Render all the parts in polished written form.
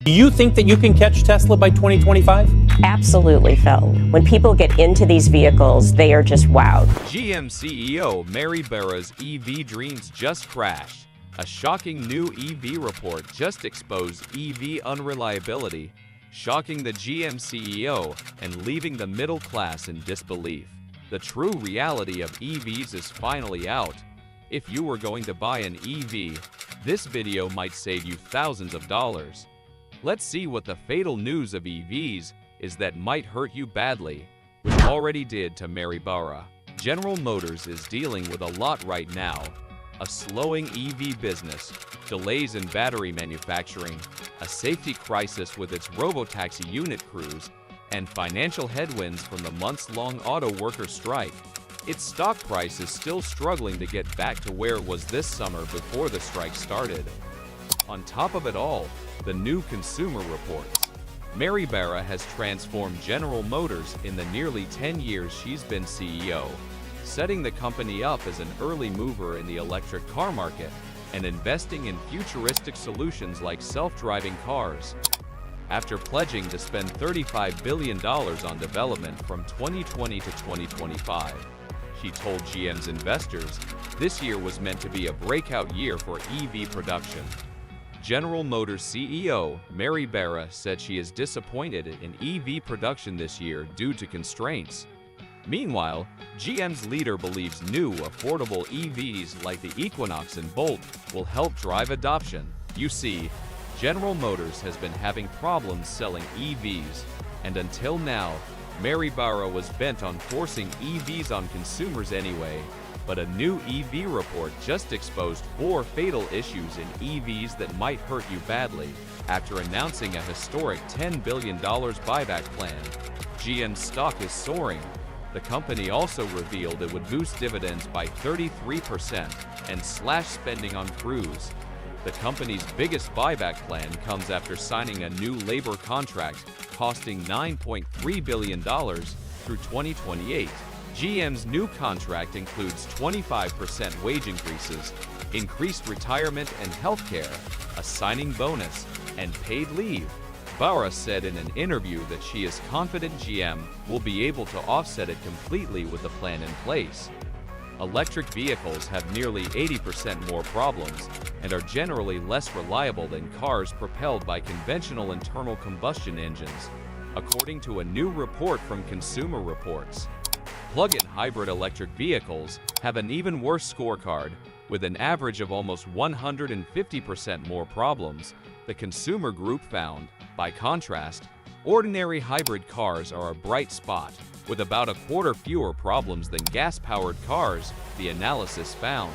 Do you think that you can catch Tesla by 2025? Absolutely, Phil. When people get into these vehicles, they are just wowed. GM CEO Mary Barra's EV dreams just crashed. A shocking new EV report just exposed EV unreliability, shocking the GM CEO and leaving the middle class in disbelief. The true reality of EVs is finally out. If you were going to buy an EV, this video might save you thousands of dollars. Let's see what the fatal news of EVs is that might hurt you badly, which already did to Mary Barra. General Motors is dealing with a lot right now. A slowing EV business, delays in battery manufacturing, a safety crisis with its robotaxi unit crews, and financial headwinds from the months-long auto worker strike. Its stock price is still struggling to get back to where it was this summer before the strike started. On top of it all, the new Consumer Reports. Mary Barra has transformed General Motors in the nearly 10 years she's been CEO, setting the company up as an early mover in the electric car market and investing in futuristic solutions like self-driving cars. After pledging to spend $35 billion on development from 2020 to 2025, she told GM's investors this year was meant to be a breakout year for EV production. General Motors CEO Mary Barra said she is disappointed in EV production this year due to constraints. Meanwhile, GM's leader believes new, affordable EVs like the Equinox and Bolt will help drive adoption. You see, General Motors has been having problems selling EVs, and until now, Mary Barra was bent on forcing EVs on consumers anyway. But a new EV report just exposed 4 fatal issues in EVs that might hurt you badly. After announcing a historic $10 billion buyback plan, GM's stock is soaring. The company also revealed it would boost dividends by 33% and slash spending on crews. The company's biggest buyback plan comes after signing a new labor contract costing $9.3 billion through 2028. GM's new contract includes 25% wage increases, increased retirement and health care, a signing bonus, and paid leave. Barra said in an interview that she is confident GM will be able to offset it completely with the plan in place. Electric vehicles have nearly 80% more problems and are generally less reliable than cars propelled by conventional internal combustion engines, according to a new report from Consumer Reports. Plug-in hybrid electric vehicles have an even worse scorecard, with an average of almost 150% more problems, the Consumer Group found. By contrast, ordinary hybrid cars are a bright spot, with about a quarter fewer problems than gas-powered cars, the analysis found.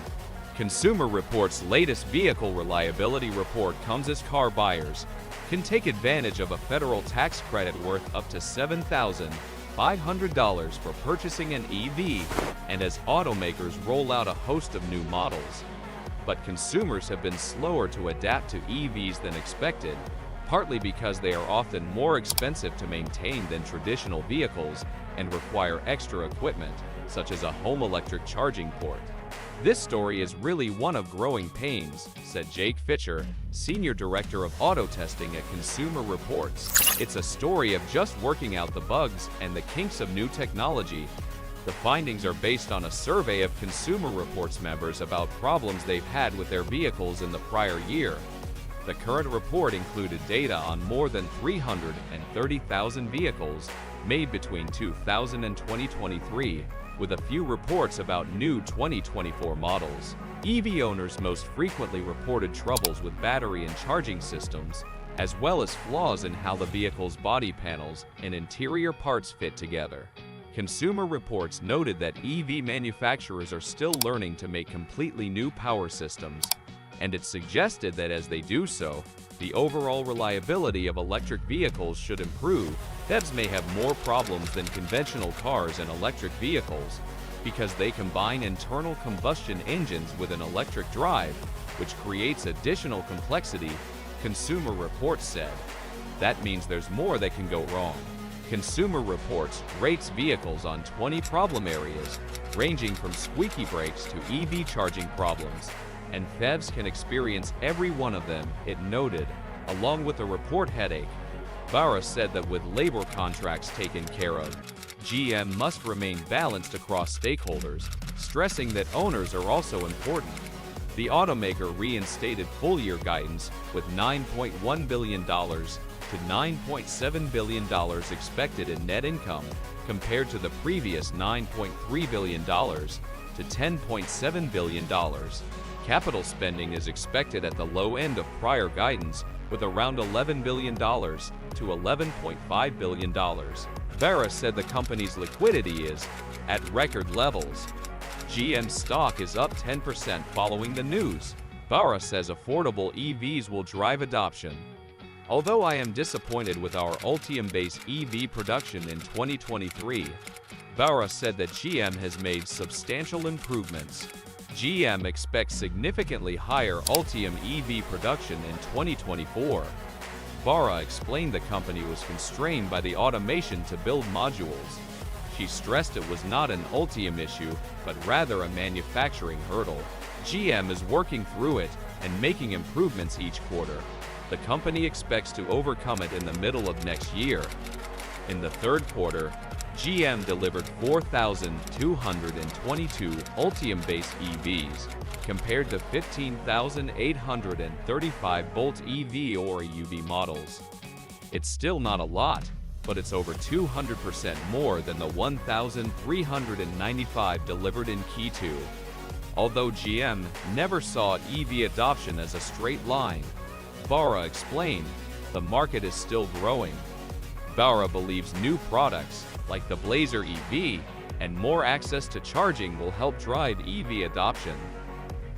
Consumer Reports' latest vehicle reliability report comes as car buyers can take advantage of a federal tax credit worth up to $7,500 for purchasing an EV, and as automakers roll out a host of new models. But consumers have been slower to adapt to EVs than expected, partly because they are often more expensive to maintain than traditional vehicles and require extra equipment, such as a home electric charging port. This story is really one of growing pains, said Jake Fitcher, Senior Director of Auto Testing at Consumer Reports. It's a story of just working out the bugs and the kinks of new technology. The findings are based on a survey of Consumer Reports members about problems they've had with their vehicles in the prior year. The current report included data on more than 330,000 vehicles made between 2000 and 2023, with a few reports about new 2024 models. EV owners most frequently reported troubles with battery and charging systems, as well as flaws in how the vehicle's body panels and interior parts fit together. Consumer Reports noted that EV manufacturers are still learning to make completely new power systems, and it suggested that as they do so, the overall reliability of electric vehicles should improve. BEVs may have more problems than conventional cars and electric vehicles because they combine internal combustion engines with an electric drive, which creates additional complexity, Consumer Reports said. That means there's more that can go wrong. Consumer Reports rates vehicles on 20 problem areas, ranging from squeaky brakes to EV charging problems, and BEVs can experience every one of them, it noted. along with a report headache. Barra said that with labor contracts taken care of, GM must remain balanced across stakeholders, stressing that owners are also important. The automaker reinstated full-year guidance with $9.1 billion to $9.7 billion expected in net income, compared to the previous $9.3 billion to $10.7 billion. Capital spending is expected at the low end of prior guidance, with around $11 billion to $11.5 billion. Barra said the company's liquidity is at record levels. GM stock is up 10% following the news. Barra says affordable EVs will drive adoption. Although I am disappointed with our Ultium-based EV production in 2023, Barra said that GM has made substantial improvements. GM expects significantly higher Ultium EV production in 2024. Barra explained the company was constrained by the automation to build modules. She stressed it was not an Ultium issue, but rather a manufacturing hurdle. GM is working through it and making improvements each quarter. The company expects to overcome it in the middle of next year. In the third quarter, GM delivered 4,222 Ultium-based EVs, compared to 15,835 Bolt EV or UV models. It's still not a lot, but it's over 200% more than the 1,395 delivered in Q2. Although GM never saw EV adoption as a straight line, Barra explained, the market is still growing. Barra believes new products, like the Blazer EV, and more access to charging will help drive EV adoption.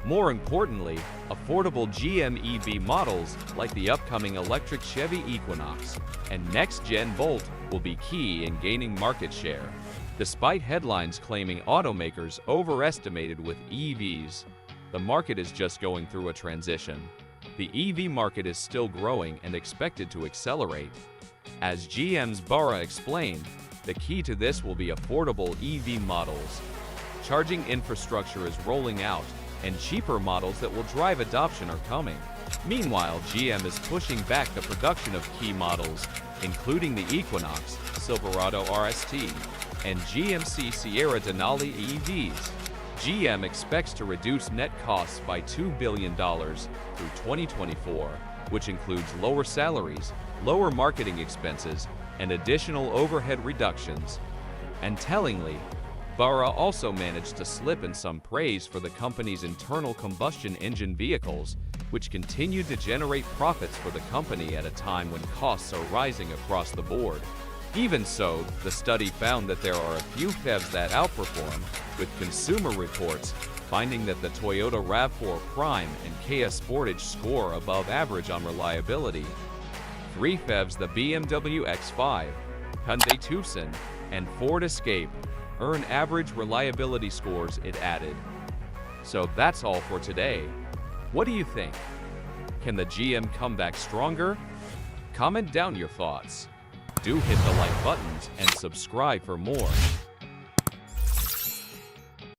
More importantly, affordable GM EV models like the upcoming electric Chevy Equinox and next-gen Bolt will be key in gaining market share. Despite headlines claiming automakers overestimated with EVs, the market is just going through a transition. The EV market is still growing and expected to accelerate. As GM's Barra explained, the key to this will be affordable EV models. Charging infrastructure is rolling out, and cheaper models that will drive adoption are coming. Meanwhile, GM is pushing back the production of key models, including the Equinox, Silverado RST, and GMC Sierra Denali EVs. GM expects to reduce net costs by $2 billion through 2024, which includes lower salaries, lower marketing expenses, and additional overhead reductions. And tellingly, Barra also managed to slip in some praise for the company's internal combustion engine vehicles, which continued to generate profits for the company at a time when costs are rising across the board. Even so, the study found that there are a few PHEVs that outperform, with Consumer Reports finding that the Toyota RAV4 Prime and Kia Sportage score above average on reliability. 3 PHEVs, the BMW X5, Hyundai Tucson, and Ford Escape, earn average reliability scores, it added. So that's all for today. What do you think? Can the GM come back stronger? Comment down your thoughts. Do hit the like buttons and subscribe for more.